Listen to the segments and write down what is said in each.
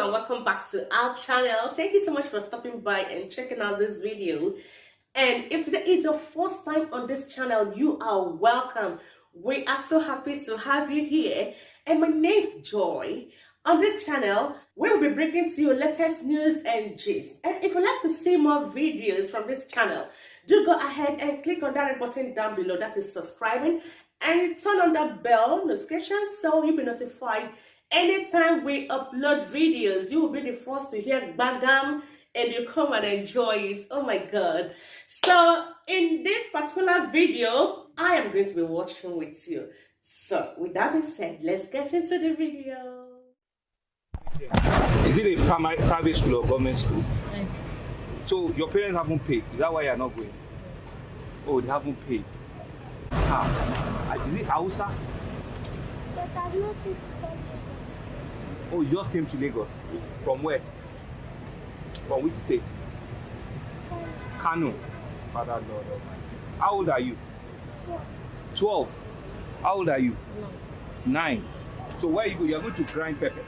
and welcome back to our channel. Thank you so much for stopping by and checking out this video. And if today is your first time on this channel, you are welcome. We are so happy to have you here. And my name's Joy. On this channel, we'll be bringing to you latest news and gist. And if you'd like to see more videos from this channel, do go ahead and click on that red button down below, that is subscribing, and turn on that bell notification so you'll be notified anytime we upload videos. You will be the first to hear Bagam and you come and enjoy it. Oh my god. So in this particular video, I am going to be watching with you. So with that being said, let's get into the video. Is it a private school or government school? Right. So your parents haven't paid. Is that why you're not going? Yes. Oh, they haven't paid. How? Is it Hausa? But I've not been to Lagos. Oh, you just came to Lagos? Yes. From where? From which state? Kano. Father Lord Almighty. How old are you? 12. How old are you? 9. So where you go? You're going to grind pepper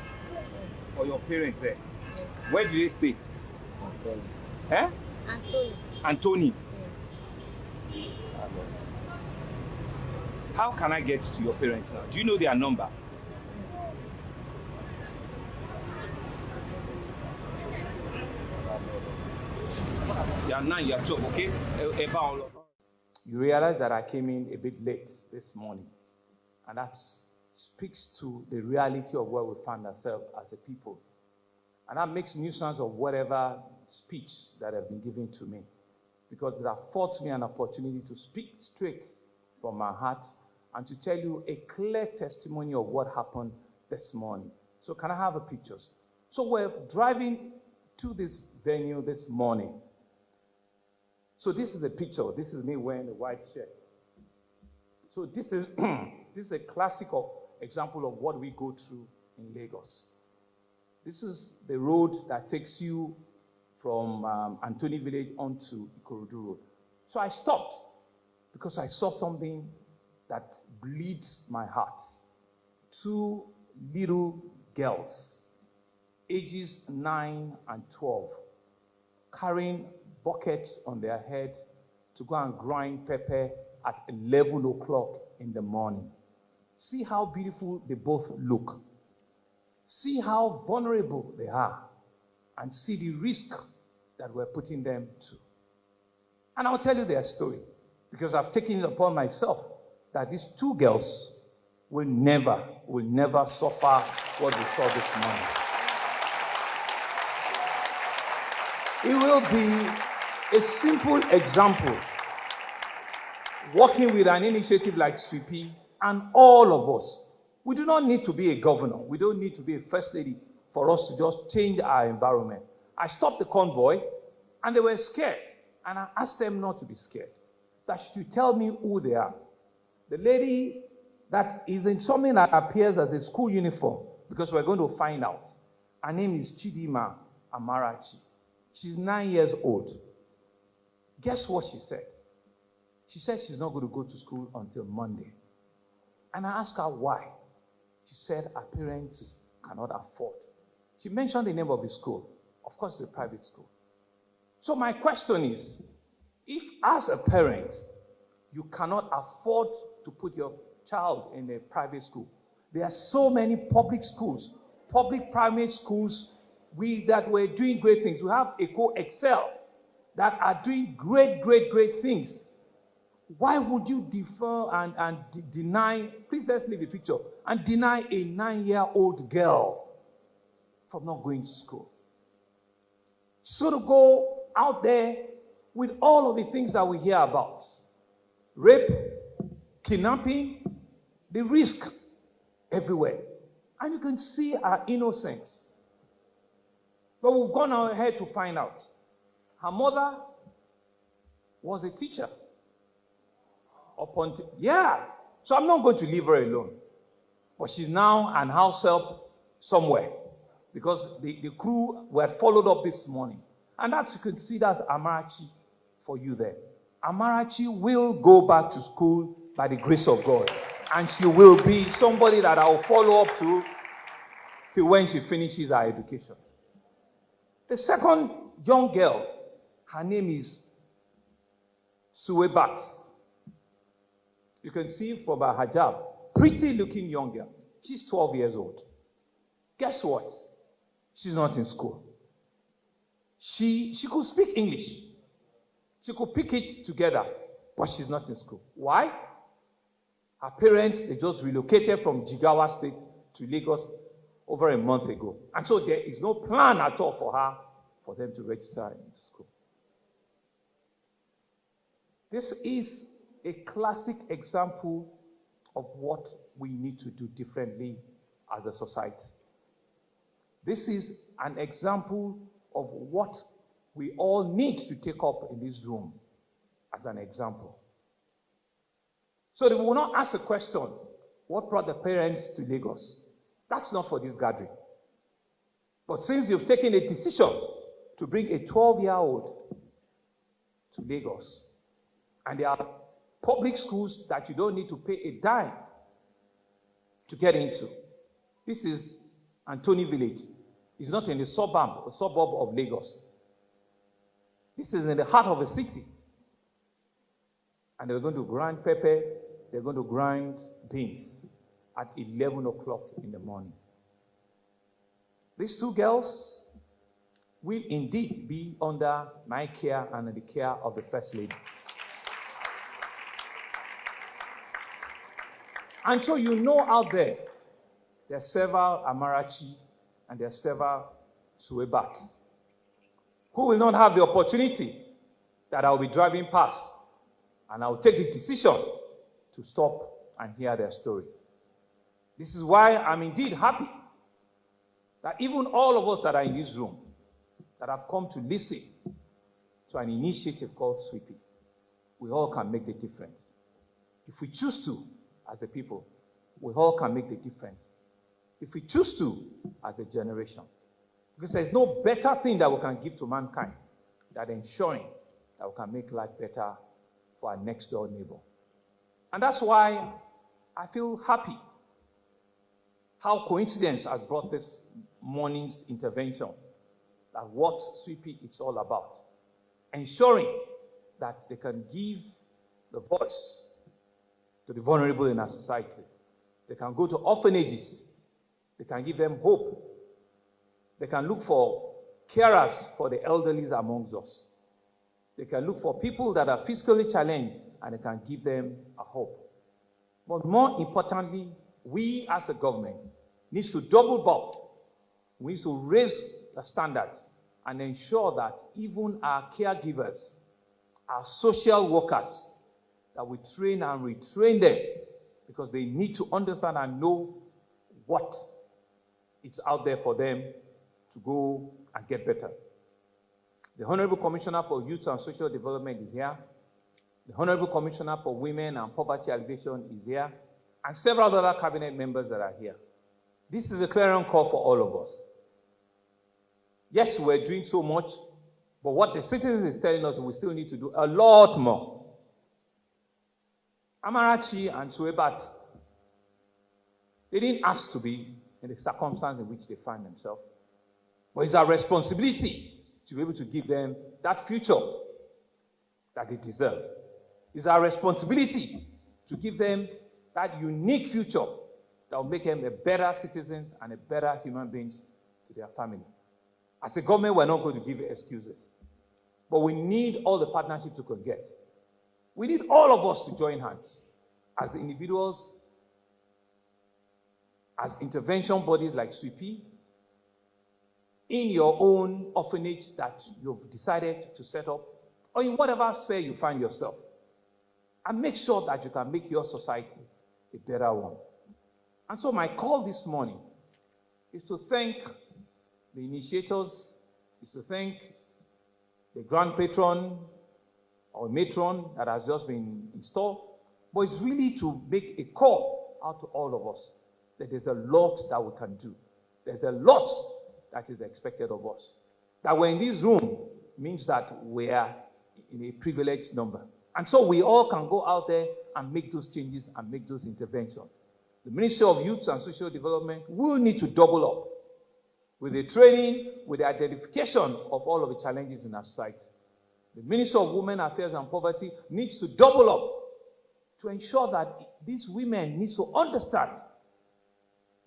for your parents there. Yes. Where do they stay? Anthony. Eh? Anthony. Yes. How can I get to your parents now? Do you know their number? You are 9, you are 12, okay? You realize that I came in a bit late this morning, and that speaks to the reality of where we find ourselves as a people. And that makes nuisance of whatever speech that have been given to me, because it affords me an opportunity to speak straight from my heart and to tell you a clear testimony of what happened this morning. So can I have a pictures? So we're driving to this venue this morning. So this is the picture. This is me wearing a white shirt. So this is this is a classic example of what we go through in Lagos. This is the road that takes you from Anthony Village onto Ikorodu Road. So I stopped because I saw something that bleeds my heart. 2 little girls, ages 9 and 12, carrying buckets on their head to go and grind pepper at 11 o'clock in the morning. See how beautiful they both look. See how vulnerable they are. And see the risk that we're putting them to. And I'll tell you their story, because I've taken it upon myself that these 2 girls will never suffer what we saw this morning. It will be a simple example, working with an initiative like Sweepy and all of us. We do not need to be a governor. We don't need to be a first lady for us to just change our environment. I stopped the convoy and they were scared. And I asked them not to be scared, that she should tell me who they are. The lady that is in something that appears as a school uniform, because we're going to find out. Her name is Chidima Amarachi. She's 9 years old. Guess what she said? She said she's not going to go to school until Monday. And I asked her why. She said her parents cannot afford. She mentioned the name of the school. Of course, it's a private school. So my question is, if as a parent, you cannot afford to put your child in a private school, there are so many public schools, public primary schools, that were doing great things. We have Eco Excel that are doing great things. Why would you defer and deny, please let's leave the picture, and deny a 9-year-old girl from not going to school? So to go out there with all of the things that we hear about, rape, kidnapping, the risk everywhere. And you can see our innocence. But we've gone ahead to find out. Her mother was a teacher. So I'm not going to leave her alone. But she's now an house help somewhere, because the crew were followed up this morning. And that you can see that's Amarachi for you there. Amarachi will go back to school by the grace of God. And she will be somebody that I will follow up to till when she finishes her education. The second young girl, her name is Suebat. You can see from her hijab, pretty looking young girl. She's 12 years old. Guess what? She's not in school. She could speak English. She could pick it together, but she's not in school. Why? Her parents, they just relocated from Jigawa State to Lagos over a month ago. And so there is no plan at all for her for them to register into school. This is a classic example of what we need to do differently as a society. This is an example of what we all need to take up in this room as an example. So they will not ask the question, what brought the parents to Lagos? That's not for this gathering. But since you've taken a decision to bring a 12-year-old to Lagos, and there are public schools that you don't need to pay a dime to get into. This is Antony Village. It's not in the suburb of Lagos. This is in the heart of a city. And they're going to grind pepper, they're going to grind beans at 11 o'clock in the morning. These two girls will indeed be under my care and the care of the First Lady. And so you know out there are several Amarachi and there are several Suebat who will not have the opportunity that I will be driving past and I will take the decision to stop and hear their story. This is why I'm indeed happy that even all of us that are in this room that have come to listen to an initiative called Sweepy, we all can make the difference. If we choose to, as a people, we all can make the difference. If we choose to, as a generation. Because there's no better thing that we can give to mankind than ensuring that we can make life better for our next door neighbor. And that's why I feel happy how coincidence has brought this morning's intervention, that what Sweepy is all about. Ensuring that they can give the voice to the vulnerable in our society. They can go to orphanages. They can give them hope. They can look for carers for the elderly amongst us. They can look for people that are physically challenged and they can give them a hope. But more importantly, we as a government need to double up. We need to raise the standards and ensure that even our caregivers, our social workers, that we train and retrain them because they need to understand and know what is out there for them to go and get better. The Honorable Commissioner for Youth and Social Development is here. The Honorable Commissioner for Women and Poverty Alleviation is here. And several other cabinet members that are here. This is a clarion call for all of us. Yes, we're doing so much, but what the citizens is telling us, we still need to do a lot more. Amarachi and Suebat, they didn't ask to be in the circumstance in which they find themselves. But it's our responsibility to be able to give them that future that they deserve. It's our responsibility to give them that unique future that will make them a better citizens and a better human beings to their family. As a government, we're not going to give excuses. But we need all the partnerships we can get. We need all of us to join hands as individuals, as intervention bodies like Sweepy, in your own orphanage that you've decided to set up, or in whatever sphere you find yourself. And make sure that you can make your society a better one. And so my call this morning is to thank the initiators, is to thank the grand patron or matron that has just been installed, but it's really to make a call out to all of us that there's a lot that we can do. There's a lot that is expected of us. That we're in this room means that we are in a privileged number. And so we all can go out there and make those changes and make those interventions. The Ministry of Youth and Social Development will need to double up with the training, with the identification of all of the challenges in our society. The Ministry of Women Affairs and Poverty needs to double up to ensure that these women need to understand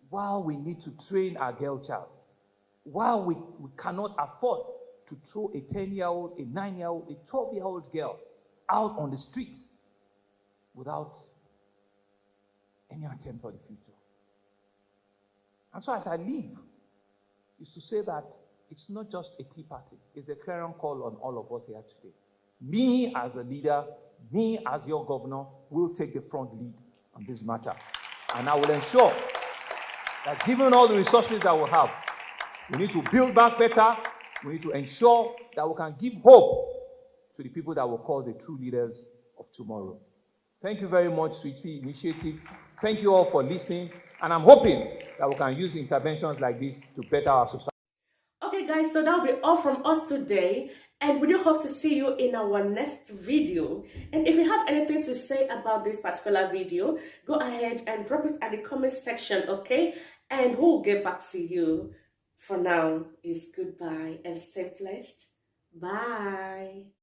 why we need to train our girl child, why we cannot afford to throw a 10-year-old, a 9-year-old, a 12-year-old girl out on the streets without any attempt for the future. And so as I leave, is to say that it's not just a tea party. It's a clarion call on all of us here today. Me as a leader, me as your governor, will take the front lead on this matter. And I will ensure that given all the resources that we have, we need to build back better. We need to ensure that we can give hope to the people that will call the true leaders of tomorrow. Thank you very much, Sweet Pea Initiative. Thank you all for listening. And I'm hoping that we can use interventions like this to better our society. Okay, guys, so that'll be all from us today. And we do hope to see you in our next video. And if you have anything to say about this particular video, go ahead and drop it at the comment section, okay? And we'll get back to you. For now, it's goodbye and stay blessed. Bye.